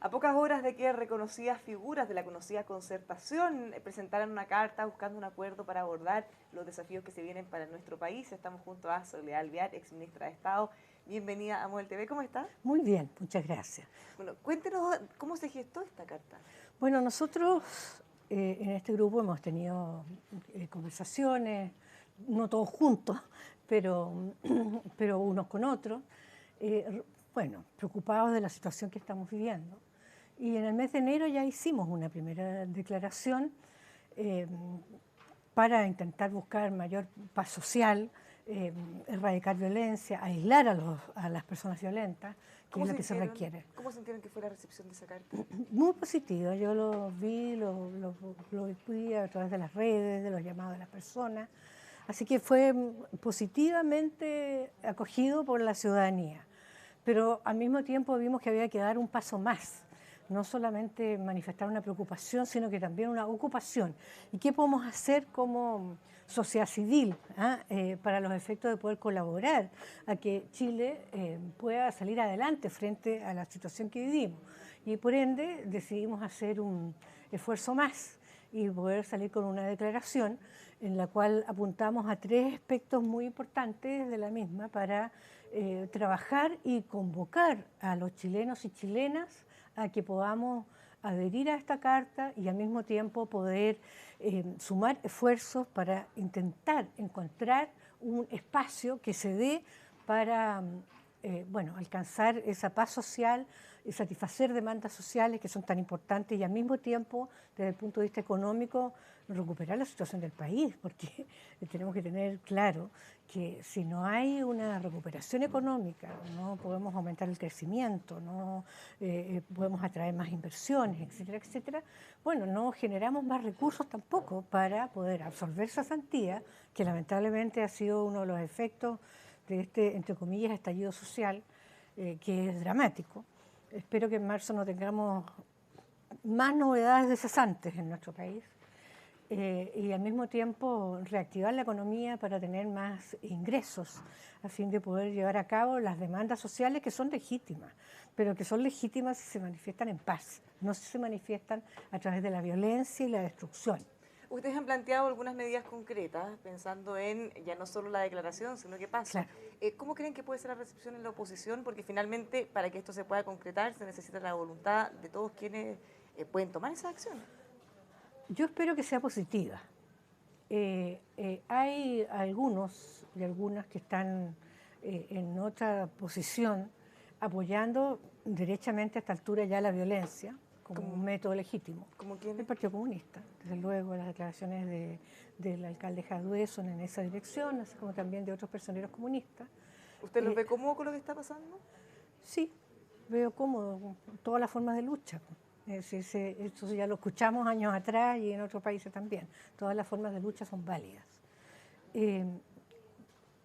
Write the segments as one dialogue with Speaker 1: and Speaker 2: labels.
Speaker 1: A pocas horas de que reconocidas figuras de la conocida Concertación presentaran una carta buscando un acuerdo para abordar los desafíos que se vienen para nuestro país, estamos junto a Soledad Alvear, exministra de Estado. Bienvenida a Muel TV, ¿cómo está?
Speaker 2: Muy bien, muchas gracias.
Speaker 1: Bueno, cuéntenos cómo se gestó esta carta.
Speaker 2: Bueno, nosotros en este grupo hemos tenido conversaciones, no todos juntos, pero, pero unos con otros, bueno, preocupados de la situación que estamos viviendo. Y en el mes de enero ya hicimos una primera declaración eh, para intentar buscar mayor paz social, erradicar violencia, aislar a las personas violentas, que es lo que se requiere.
Speaker 1: ¿Cómo sintieron que fue la recepción de esa carta?
Speaker 2: Muy positiva, yo lo vi, lo vi a través de las redes, de los llamados de las personas, así que fue positivamente acogido por la ciudadanía, pero al mismo tiempo vimos que había que dar un paso más, no solamente manifestar una preocupación, sino que también una ocupación. ¿Y qué podemos hacer como sociedad civil para los efectos de poder colaborar a que Chile pueda salir adelante frente a la situación que vivimos? Y por ende decidimos hacer un esfuerzo más y poder salir con una declaración en la cual apuntamos a tres aspectos muy importantes de la misma para trabajar y convocar a los chilenos y chilenas a que podamos adherir a esta carta y al mismo tiempo poder sumar esfuerzos para intentar encontrar un espacio que se dé para bueno, alcanzar esa paz social y satisfacer demandas sociales que son tan importantes y al mismo tiempo, desde el punto de vista económico, recuperar la situación del país, porque tenemos que tener claro que si no hay una recuperación económica, no podemos aumentar el crecimiento, no podemos atraer más inversiones, etcétera, etcétera, bueno, no generamos más recursos tampoco para poder absorber esa santía, que lamentablemente ha sido uno de los efectos de este, entre comillas, estallido social, que es dramático. Espero que en marzo no tengamos más novedades de cesantes en nuestro país y al mismo tiempo reactivar la economía para tener más ingresos a fin de poder llevar a cabo las demandas sociales que son legítimas, pero que son legítimas si se manifiestan en paz, no si se manifiestan a través de la violencia y la destrucción.
Speaker 1: Ustedes han planteado algunas medidas concretas, pensando en ya no solo la declaración, sino qué pasa.
Speaker 2: Claro.
Speaker 1: ¿Cómo creen que puede ser la recepción en la oposición? Porque finalmente, para que esto se pueda concretar, se necesita la voluntad de todos quienes pueden tomar esa acción.
Speaker 2: Yo espero que sea positiva. Hay algunos y algunas que están en otra posición apoyando derechamente a esta altura ya la violencia como un método legítimo.
Speaker 1: ¿Como quién?
Speaker 2: El Partido Comunista. Desde luego las declaraciones del alcalde Jadue son en esa dirección, así como también de otros personeros comunistas.
Speaker 1: ¿Usted los ve cómodo con lo que está pasando?
Speaker 2: Sí, veo cómodo todas las formas de lucha. Esto ya lo escuchamos años atrás y en otros países también. Todas las formas de lucha son válidas.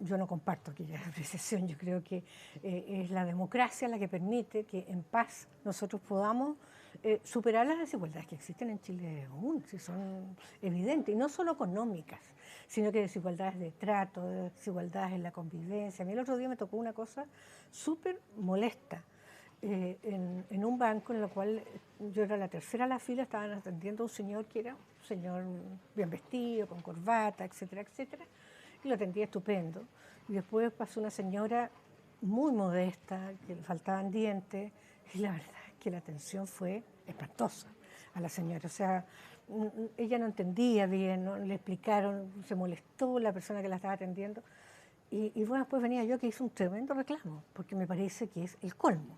Speaker 2: Yo no comparto aquella apreciación, yo creo que es la democracia la que permite que en paz nosotros podamos superar las desigualdades que existen en Chile aún, si son evidentes, y no solo económicas, sino que desigualdades de trato, desigualdades en la convivencia. A mí el otro día me tocó una cosa súper molesta. En un banco en el cual yo era la tercera a la fila, estaban atendiendo a un señor que era un señor bien vestido, con corbata, etcétera, etcétera, y lo atendía estupendo. Y después pasó una señora muy modesta, que le faltaban dientes, y la verdad es que la atención fue espantosa a la señora. O sea, ella no entendía bien, no le explicaron, se molestó la persona que la estaba atendiendo. Y bueno, después venía yo que hice un tremendo reclamo, porque me parece que es el colmo.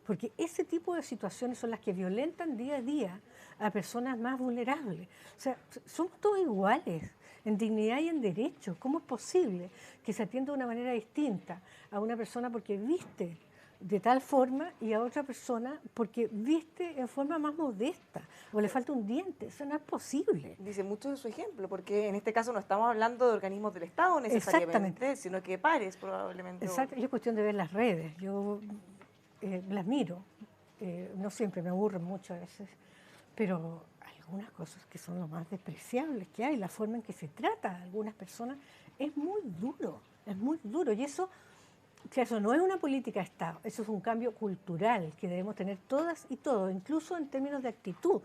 Speaker 2: Porque ese tipo de situaciones son las que violentan día a día a personas más vulnerables. O sea, somos todos iguales en dignidad y en derechos. ¿Cómo es posible que se atienda de una manera distinta a una persona porque viste de tal forma y a otra persona porque viste en forma más modesta o le falta un diente? Eso no es posible.
Speaker 1: Dice mucho de su ejemplo, porque en este caso no estamos hablando de organismos del Estado necesariamente, sino que de pares probablemente.
Speaker 2: Exacto, y es cuestión de ver las redes. Yo las miro, no siempre me aburren mucho a veces, pero algunas cosas que son lo más despreciables que hay, la forma en que se trata a algunas personas es muy duro, y eso que eso no es una política de Estado, eso es un cambio cultural que debemos tener todas y todos, incluso en términos de actitud. O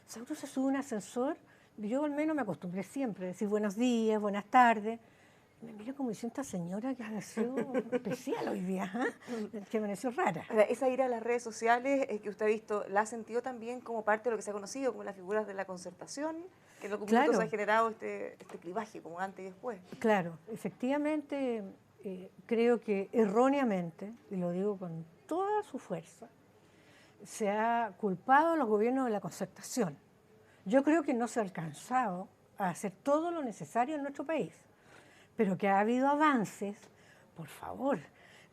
Speaker 2: sea, uno se sube a un ascensor, yo al menos me acostumbré siempre a decir buenos días, buenas tardes. Me miro como diciendo esta señora que amaneció especial hoy día, que amaneció rara.
Speaker 1: Ahora, esa ira a las redes sociales que usted ha visto, ¿la ha sentido también como parte de lo que se ha conocido como las figuras de la concertación? Que en los minutos
Speaker 2: Claro.
Speaker 1: ha generado este clivaje como antes y después.
Speaker 2: Claro, efectivamente creo que erróneamente, y lo digo con toda su fuerza, se ha culpado a los gobiernos de la concertación. Yo creo que no se ha alcanzado a hacer todo lo necesario en nuestro país, pero que ha habido avances, por favor.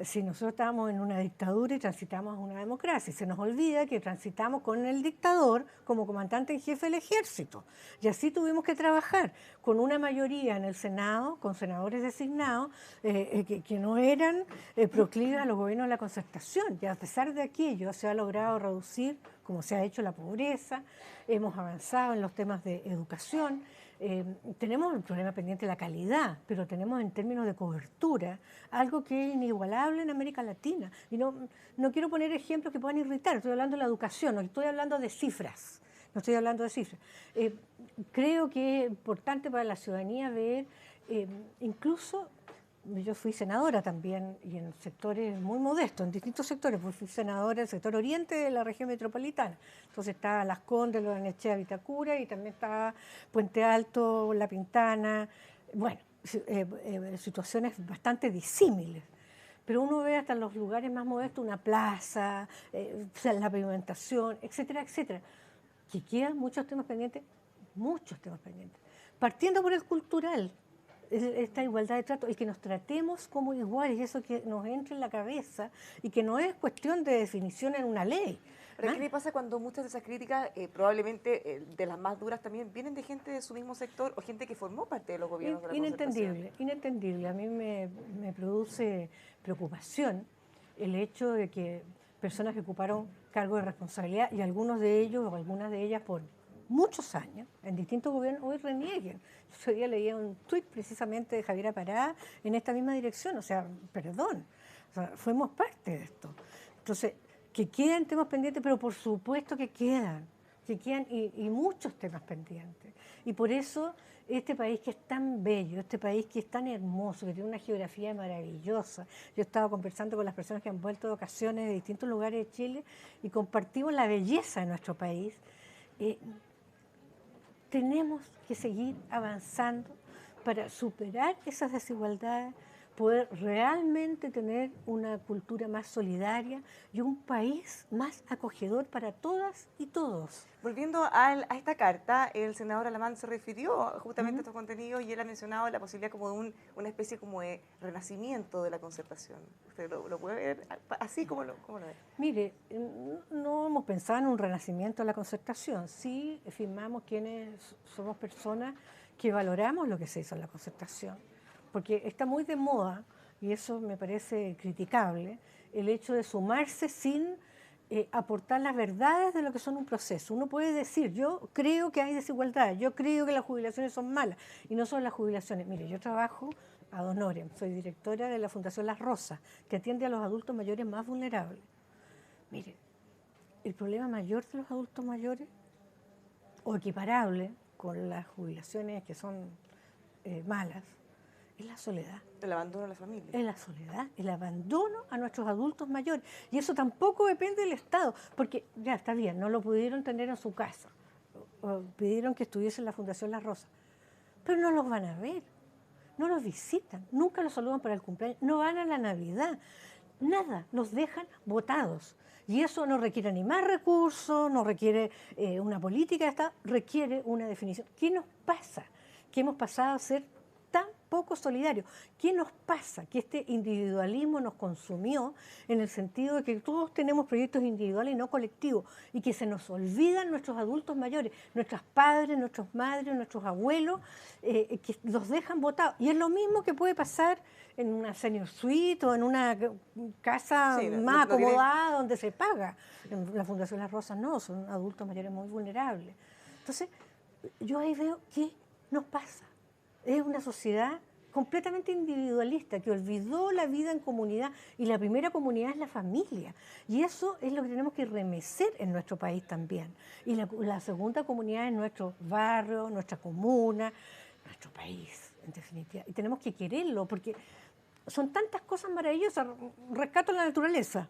Speaker 2: Si nosotros estamos en una dictadura y transitamos a una democracia, se nos olvida que transitamos con el dictador como comandante en jefe del ejército. Y así tuvimos que trabajar con una mayoría en el Senado, con senadores designados, que no eran proclives a los gobiernos de la concertación. Y a pesar de aquello se ha logrado reducir, como se ha hecho, la pobreza, hemos avanzado en los temas de educación. Tenemos el problema pendiente de la calidad, pero tenemos en términos de cobertura algo que es inigualable en América Latina. Y no quiero poner ejemplos que puedan irritar, estoy hablando de la educación, no estoy hablando de cifras, no estoy hablando de cifras. Creo que es importante para la ciudadanía ver, incluso yo fui senadora también y en sectores muy modestos, en distintos sectores, pues fui senadora del sector oriente de la región metropolitana. Entonces estaba Las Condes, Loranechea, Vitacura y también estaba Puente Alto, La Pintana, bueno, situaciones bastante disímiles. Pero uno ve hasta en los lugares más modestos una plaza, la pavimentación, etcétera, etcétera, que quedan muchos temas pendientes, partiendo por el cultural. Esta igualdad de trato, el que nos tratemos como iguales, y eso que nos entre en la cabeza y que no es cuestión de definición en una ley.
Speaker 1: ¿Pero qué le pasa cuando muchas de esas críticas, probablemente de las más duras también, vienen de gente de su mismo sector o gente que formó parte de los gobiernos de la concertación?
Speaker 2: Inentendible. A mí me produce preocupación el hecho de que personas que ocuparon cargos de responsabilidad y algunos de ellos o algunas de ellas por muchos años en distintos gobiernos hoy renieguen. Ese día leía un tuit precisamente de Javiera Pará en esta misma dirección, o sea, perdón, o sea, fuimos parte de esto. Entonces, que quedan temas pendientes, pero por supuesto que quedan y muchos temas pendientes. Y por eso este país que es tan bello, este país que es tan hermoso, que tiene una geografía maravillosa. Yo he estado conversando con las personas que han vuelto de ocasiones de distintos lugares de Chile y compartimos la belleza de nuestro país. Tenemos que seguir avanzando para superar esas desigualdades, poder realmente tener una cultura más solidaria y un país más acogedor para todas y todos.
Speaker 1: Volviendo a esta carta, el senador Alamán se refirió justamente a estos contenidos y él ha mencionado la posibilidad como de una especie como de renacimiento de la concertación. ¿Usted lo puede ver así como lo ve?
Speaker 2: Mire, no hemos pensado en un renacimiento de la concertación. Sí firmamos quienes somos personas que valoramos lo que se hizo en la concertación. Porque está muy de moda, y eso me parece criticable, el hecho de sumarse sin aportar las verdades de lo que son un proceso. Uno puede decir, yo creo que hay desigualdad, yo creo que las jubilaciones son malas, y no son las jubilaciones. Mire, yo trabajo ad honorem, soy directora de la Fundación Las Rosas, que atiende a los adultos mayores más vulnerables. Mire, el problema mayor de los adultos mayores, o equiparable con las jubilaciones que son malas, es la soledad.
Speaker 1: El abandono a la familia.
Speaker 2: Es la soledad, el abandono a nuestros adultos mayores. Y eso tampoco depende del Estado, porque ya está bien, no lo pudieron tener en su casa, o pidieron que estuviese en la Fundación Las Rosas, pero no los van a ver, no los visitan, nunca los saludan para el cumpleaños, no van a la Navidad, nada, los dejan botados. Y eso no requiere ni más recursos, no requiere una política de Estado, requiere una definición. ¿Qué nos pasa? Que hemos pasado a ser tan poco solidarios. ¿Qué nos pasa? Que este individualismo nos consumió en el sentido de que todos tenemos proyectos individuales y no colectivos y que se nos olvidan nuestros adultos mayores, nuestros padres, nuestras madres, nuestros abuelos, que los dejan botados. Y es lo mismo que puede pasar en una senior suite o en una casa más acomodada donde se paga. En la Fundación Las Rosas no, son adultos mayores muy vulnerables. Entonces, yo ahí veo qué nos pasa. Es una sociedad completamente individualista, que olvidó la vida en comunidad, y la primera comunidad es la familia, y eso es lo que tenemos que remecer en nuestro país también. Y la segunda comunidad es nuestro barrio, nuestra comuna, nuestro país, en definitiva. Y tenemos que quererlo, porque son tantas cosas maravillosas. Rescato la naturaleza,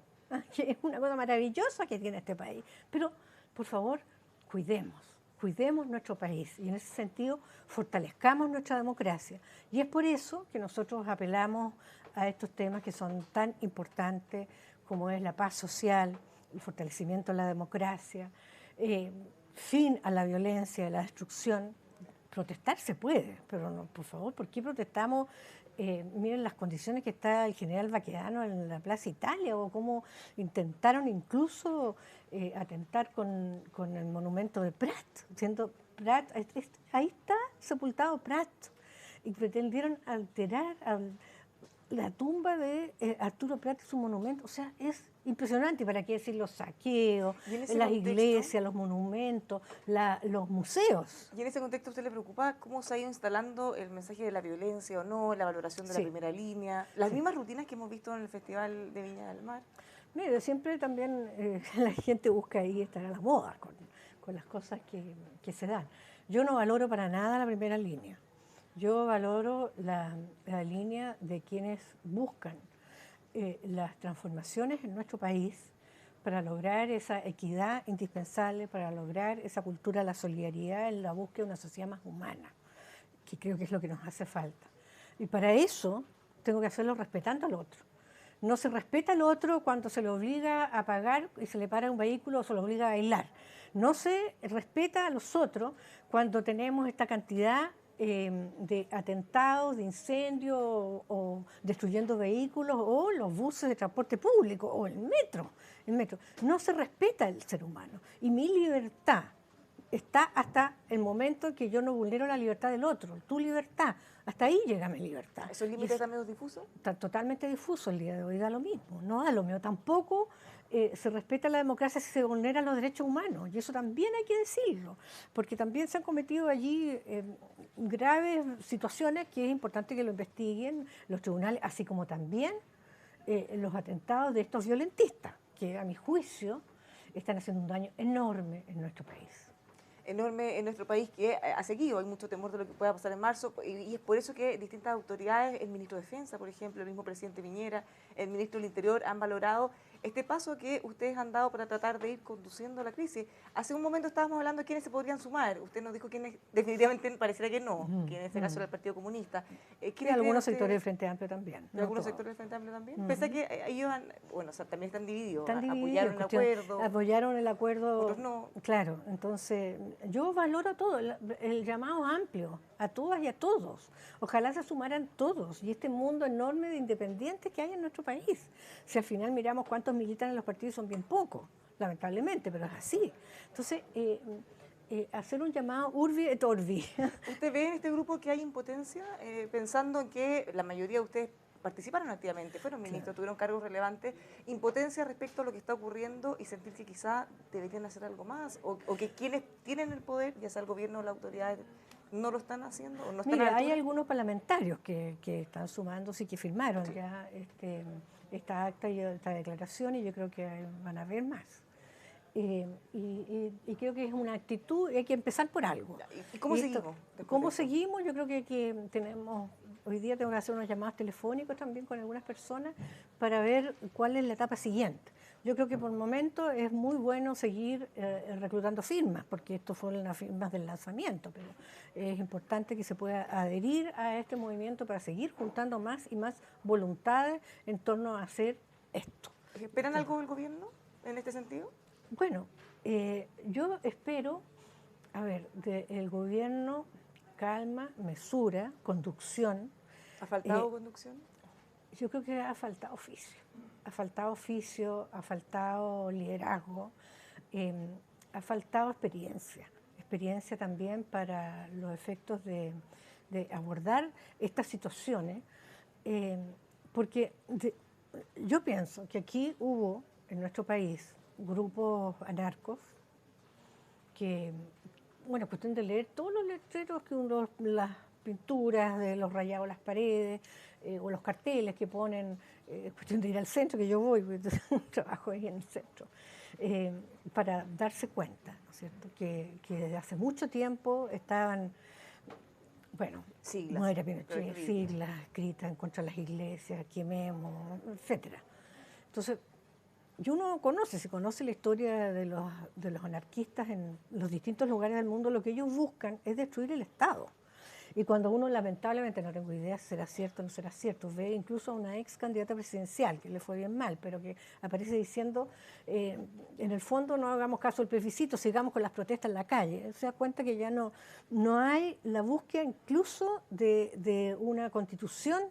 Speaker 2: que es una cosa maravillosa que tiene este país. Pero, por favor, cuidemos nuestro país, y en ese sentido fortalezcamos nuestra democracia. Y es por eso que nosotros apelamos a estos temas que son tan importantes, como es la paz social, el fortalecimiento de la democracia, fin a la violencia, a la destrucción. Protestar se puede, pero no, por favor, ¿por qué protestamos? Miren las condiciones que está el general Baquedano en la Plaza Italia, o cómo intentaron incluso atentar con el monumento de Prat, siendo Prat, ahí está sepultado Prat, y pretendieron alterar la tumba de Arturo Prat y su monumento. O sea, es impresionante. ¿Para qué decir los saqueos, las iglesias, los monumentos, los museos?
Speaker 1: Y en ese contexto, ¿a usted le preocupa cómo se ha ido instalando el mensaje de la violencia o no, la valoración de la primera línea, las mismas rutinas que hemos visto en el Festival de Viña del Mar?
Speaker 2: Mire, siempre también la gente busca ahí estar a la moda con las cosas que se dan. Yo no valoro para nada la primera línea. Yo valoro la línea de quienes buscan las transformaciones en nuestro país para lograr esa equidad indispensable, para lograr esa cultura de la solidaridad en la búsqueda de una sociedad más humana, que creo que es lo que nos hace falta. Y para eso tengo que hacerlo respetando al otro. No se respeta al otro cuando se le obliga a pagar y se le para un vehículo o se le obliga a bailar. No se respeta a los otros cuando tenemos esta cantidad de atentados, de incendios, o destruyendo vehículos, o los buses de transporte público, o el metro. No se respeta el ser humano. Y mi libertad está hasta el momento en que yo no vulnero la libertad del otro. Tu libertad, hasta ahí llega mi libertad.
Speaker 1: ¿Esos límites están medio difusos?
Speaker 2: Está totalmente difuso el día de hoy, da lo mismo, no da lo mismo. Tampoco se respeta la democracia si se vulneran los derechos humanos, y eso también hay que decirlo, porque también se han cometido allí graves situaciones que es importante que lo investiguen los tribunales, así como también los atentados de estos violentistas, que a mi juicio están haciendo un daño enorme en nuestro país.
Speaker 1: Enorme en nuestro país, que ha seguido, hay mucho temor de lo que pueda pasar en marzo, y es por eso que distintas autoridades, el ministro de Defensa, por ejemplo, el mismo presidente Piñera, el ministro del Interior, han valorado este paso que ustedes han dado para tratar de ir conduciendo la crisis. Hace un momento estábamos hablando de quiénes se podrían sumar. Usted nos dijo quiénes, definitivamente pareciera que no, que en este caso era el Partido Comunista.
Speaker 2: Y algunos sectores del Frente Amplio también.
Speaker 1: ¿Y algunos sectores del Frente Amplio también? Pese a que ellos o sea, también están divididos.
Speaker 2: Apoyaron
Speaker 1: el acuerdo.
Speaker 2: Apoyaron el acuerdo.
Speaker 1: Otros no.
Speaker 2: Claro, entonces yo valoro todo, el llamado amplio, a todas y a todos. Ojalá se sumaran todos, y este mundo enorme de independientes que hay en nuestro país. Si al final miramos cuántos militan en los partidos, son bien pocos, lamentablemente, pero es así. Entonces, hacer un llamado urbi et orbi.
Speaker 1: ¿Usted ve en este grupo que hay impotencia, pensando en que la mayoría de ustedes participaron activamente, fueron ministros, tuvieron cargos relevantes, impotencia respecto a lo que está ocurriendo y sentir que quizá deberían hacer algo más, o que quienes tienen el poder, ya sea el gobierno o la autoridad, no lo están haciendo o no están?
Speaker 2: Mira, hay algunos parlamentarios que están sumándose y que firmaron ya esta acta y esta declaración, y yo creo que van a haber más. Y creo que es una actitud, hay que empezar por algo.
Speaker 1: ¿Y cómo seguimos?
Speaker 2: ¿Cómo seguimos? Yo creo que hoy día tengo que hacer unos llamados telefónicos también con algunas personas para ver cuál es la etapa siguiente. Yo creo que por el momento es muy bueno seguir reclutando firmas, porque esto fueron las firmas del lanzamiento, pero es importante que se pueda adherir a este movimiento para seguir juntando más y más voluntades en torno a hacer esto.
Speaker 1: ¿Esperan algo del gobierno en este sentido?
Speaker 2: Bueno, yo espero, del gobierno, calma, mesura, conducción.
Speaker 1: ¿Ha faltado conducción?
Speaker 2: Yo creo que ha faltado oficio. Ha faltado liderazgo, ha faltado experiencia también para los efectos de abordar estas situaciones, porque yo pienso que aquí hubo en nuestro país grupos anarcos que, cuestión de leer todos los letreros que las pinturas de los rayados a las paredes, o los carteles que ponen, es cuestión de ir al centro, que yo voy, porque trabajo ahí en el centro, para darse cuenta, ¿no es cierto?, que desde hace mucho tiempo estaban, bueno,
Speaker 1: Siglas,
Speaker 2: muere Pinochet, siglas escritas en contra de las iglesias, quememos, etcétera. Entonces, y uno conoce, si conoce la historia de los anarquistas en los distintos lugares del mundo, lo que ellos buscan es destruir el Estado. Y cuando uno, lamentablemente, no tengo idea si será cierto o no será cierto, ve incluso a una ex candidata presidencial, que le fue bien mal, pero que aparece diciendo, en el fondo no hagamos caso del plebiscito, sigamos con las protestas en la calle. Se da cuenta que ya no hay la búsqueda incluso de una constitución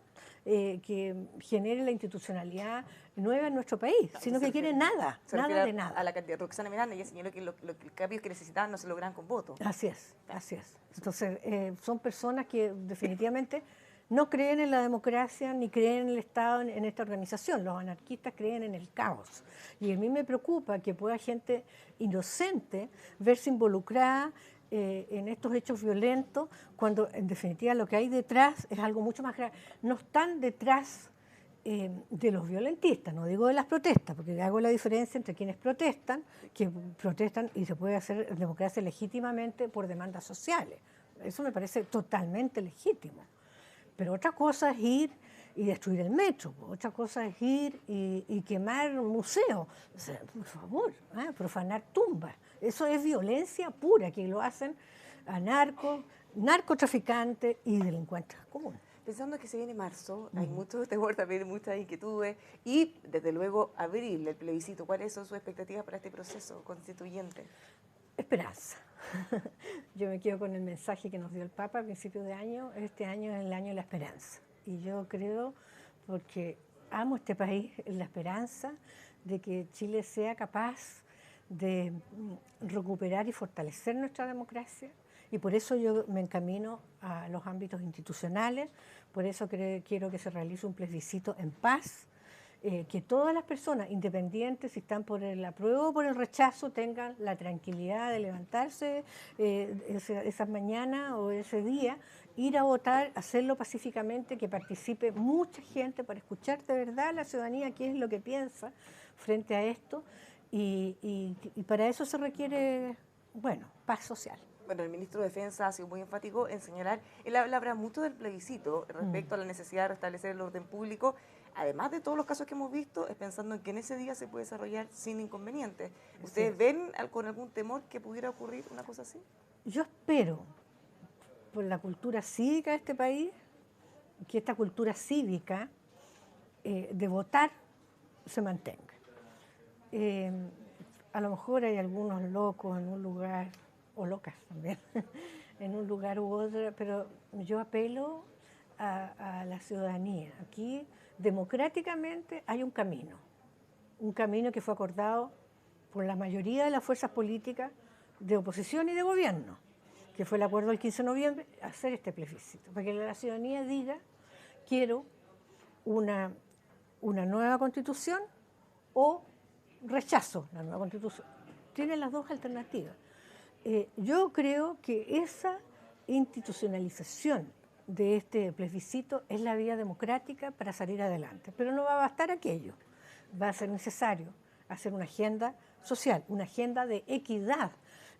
Speaker 2: que genere la institucionalidad nueva en nuestro país, sino que quiere nada de nada.
Speaker 1: A la candidata Roxana Miranda, ella señaló que los cambios que necesitaban no se logran con votos.
Speaker 2: Así es, así es. Entonces, son personas que definitivamente no creen en la democracia ni creen en el Estado, en esta organización. Los anarquistas creen en el caos. Y a mí me preocupa que pueda gente inocente verse involucrada en estos hechos violentos, cuando en definitiva lo que hay detrás es algo mucho más grave. No están detrás de los violentistas, no digo de las protestas, porque hago la diferencia entre quienes protestan, que protestan y se puede hacer democracia legítimamente por demandas sociales. Eso me parece totalmente legítimo. Pero otra cosa es ir y destruir el metro, otra cosa es ir y quemar museos. O sea, por favor, profanar tumbas. Eso es violencia pura, que lo hacen a narcotraficantes y delincuentes comunes.
Speaker 1: Pensando que se viene marzo, hay mucho temor también, muchas inquietudes, y desde luego abril, el plebiscito. ¿Cuáles son sus expectativas para este proceso constituyente?
Speaker 2: Esperanza. Yo me quedo con el mensaje que nos dio el Papa a principios de año. Este año es el año de la esperanza. Y yo creo, porque amo este país, la esperanza de que Chile sea capaz de recuperar y fortalecer nuestra democracia. Y por eso yo me encamino a los ámbitos institucionales, por eso quiero que se realice un plebiscito en paz, que todas las personas, independientes si están por el apruebo o por el rechazo, tengan la tranquilidad de levantarse esas mañanas o ese día, ir a votar, hacerlo pacíficamente, que participe mucha gente para escuchar de verdad a la ciudadanía qué es lo que piensa frente a esto, y para eso se requiere, bueno, paz social.
Speaker 1: Bueno, el ministro de Defensa ha sido muy enfático en señalar, él habla mucho del plebiscito respecto a la necesidad de restablecer el orden público, además de todos los casos que hemos visto, es pensando en que en ese día se puede desarrollar sin inconvenientes. ¿Ustedes ven con algún temor que pudiera ocurrir una cosa así?
Speaker 2: Yo espero, por la cultura cívica de este país, que esta cultura cívica de votar se mantenga. A lo mejor hay algunos locos en un lugar, o locas también, en un lugar u otro, pero yo apelo a la ciudadanía. Aquí, democráticamente, hay un camino que fue acordado por la mayoría de las fuerzas políticas de oposición y de gobierno, que fue el acuerdo del 15 de noviembre, hacer este plebiscito, para que la ciudadanía diga, quiero una nueva constitución o rechazo la nueva constitución. Tienen las dos alternativas. Yo creo que esa institucionalización de este plebiscito es la vía democrática para salir adelante. Pero no va a bastar aquello. Va a ser necesario hacer una agenda social, una agenda de equidad,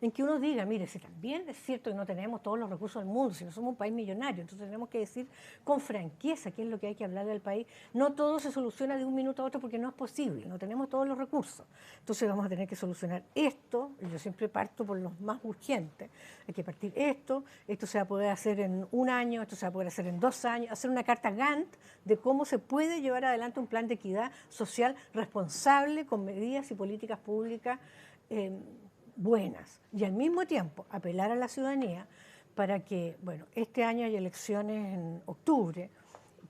Speaker 2: en que uno diga, mire, si también es cierto que no tenemos todos los recursos del mundo, si no somos un país millonario, entonces tenemos que decir con franqueza qué es lo que hay que hablar del país. No todo se soluciona de un minuto a otro porque no es posible, no tenemos todos los recursos. Entonces vamos a tener que solucionar esto, y yo siempre parto por los más urgentes. Hay que partir esto se va a poder hacer en un año, esto se va a poder hacer en 2 años, hacer una carta Gantt de cómo se puede llevar adelante un plan de equidad social responsable con medidas y políticas públicas buenas, y al mismo tiempo apelar a la ciudadanía para que, bueno, este año hay elecciones en octubre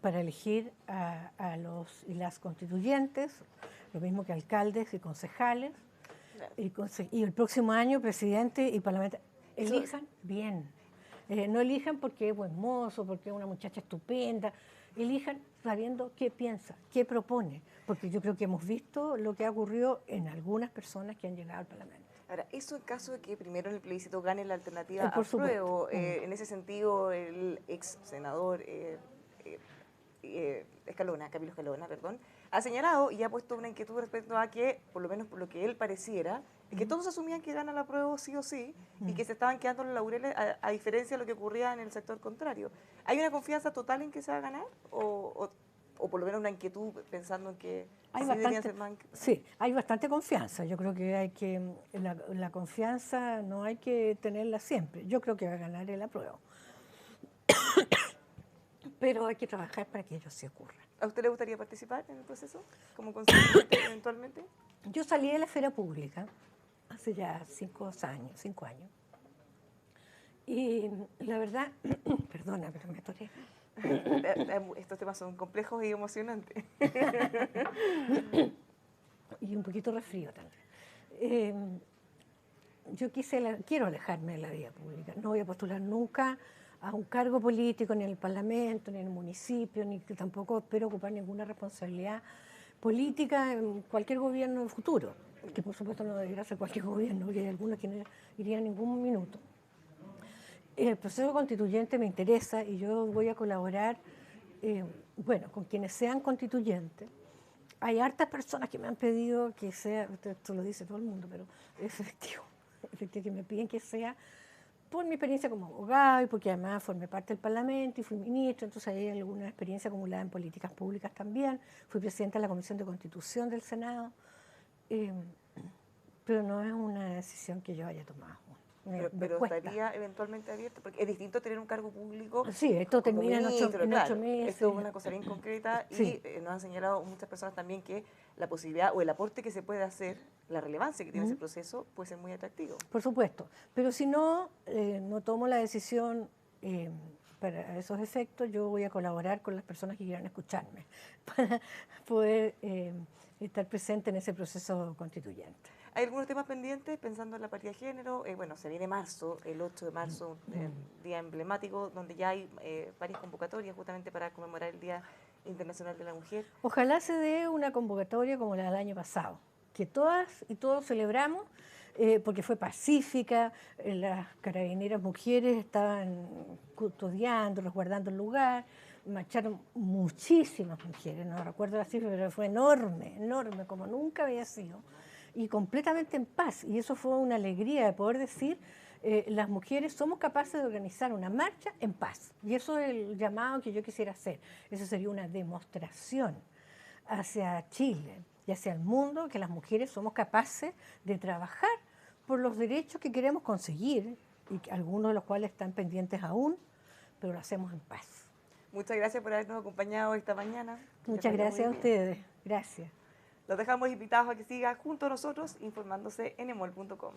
Speaker 2: para elegir a los y las constituyentes, lo mismo que alcaldes y concejales, y el próximo año presidente y parlamentario. Elijan bien, no elijan porque es buen mozo, porque es una muchacha estupenda, elijan sabiendo qué piensa, qué propone, porque yo creo que hemos visto lo que ha ocurrido en algunas personas que han llegado al Parlamento.
Speaker 1: Ahora, eso en caso de que primero en el plebiscito gane la alternativa
Speaker 2: Por supuesto.
Speaker 1: apruebo, en ese sentido el ex senador Escalona, Camilo Escalona, perdón, ha señalado y ha puesto una inquietud respecto a que, por lo menos por lo que él pareciera, es que todos asumían que gana la prueba sí o sí y que se estaban quedando los laureles a diferencia de lo que ocurría en el sector contrario. ¿Hay una confianza total en que se va a ganar o por lo menos una inquietud pensando en que
Speaker 2: Hay
Speaker 1: sí deberían ser más?
Speaker 2: sí, hay bastante confianza. Yo creo que hay que, la confianza no hay que tenerla siempre. Yo creo que va a ganar el apruebo. Pero hay que trabajar para que ello se ocurra.
Speaker 1: ¿A usted le gustaría participar en el proceso como constituyente eventualmente?
Speaker 2: Yo salí de la esfera pública hace ya 5 años. Y la verdad, perdona, pero me atoré.
Speaker 1: Estos temas son complejos y emocionantes.
Speaker 2: Y un poquito resfrío también. Yo quiero alejarme de la vida pública. No voy a postular nunca a un cargo político ni en el Parlamento, ni en el municipio, ni que tampoco espero ocupar ninguna responsabilidad política en cualquier gobierno del futuro, que por supuesto no debería ser cualquier gobierno, porque hay algunos que no irían ningún minuto. El proceso constituyente me interesa y yo voy a colaborar, bueno, con quienes sean constituyentes. Hay hartas personas que me han pedido que sea, esto lo dice todo el mundo, pero es efectivo, que me piden que sea por mi experiencia como abogado y porque además formé parte del Parlamento y fui ministro, entonces hay alguna experiencia acumulada en políticas públicas también. Fui presidenta de la Comisión de Constitución del Senado, pero no es una decisión que yo haya tomado.
Speaker 1: Pero estaría eventualmente abierto, porque es distinto tener un cargo público.
Speaker 2: Sí, esto termina en 8 meses.
Speaker 1: Esto es una cosa bien concreta
Speaker 2: sí.
Speaker 1: Y nos han señalado muchas personas también que la posibilidad o el aporte que se puede hacer, la relevancia que tiene ese proceso, puede ser muy atractivo.
Speaker 2: Por supuesto, pero si no, no tomo la decisión para esos efectos, yo voy a colaborar con las personas que quieran escucharme para poder estar presente en ese proceso constituyente.
Speaker 1: ¿Hay algunos temas pendientes pensando en la paridad de género? Bueno, se viene marzo, el 8 de marzo, día emblemático, donde ya hay varias convocatorias justamente para conmemorar el Día Internacional de la Mujer.
Speaker 2: Ojalá se dé una convocatoria como la del año pasado, que todas y todos celebramos, porque fue pacífica, las carabineras mujeres estaban custodiando, resguardando el lugar, marcharon muchísimas mujeres, no recuerdo la cifra, pero fue enorme, enorme, como nunca había sido. Y completamente en paz. Y eso fue una alegría de poder decir, las mujeres somos capaces de organizar una marcha en paz. Y eso es el llamado que yo quisiera hacer. Eso sería una demostración hacia Chile y hacia el mundo que las mujeres somos capaces de trabajar por los derechos que queremos conseguir, y algunos de los cuales están pendientes aún, pero lo hacemos en paz.
Speaker 1: Muchas gracias por habernos acompañado esta mañana.
Speaker 2: Muchas gracias a ustedes. Gracias.
Speaker 1: Los dejamos invitados a que siga junto a nosotros informándose en emol.com.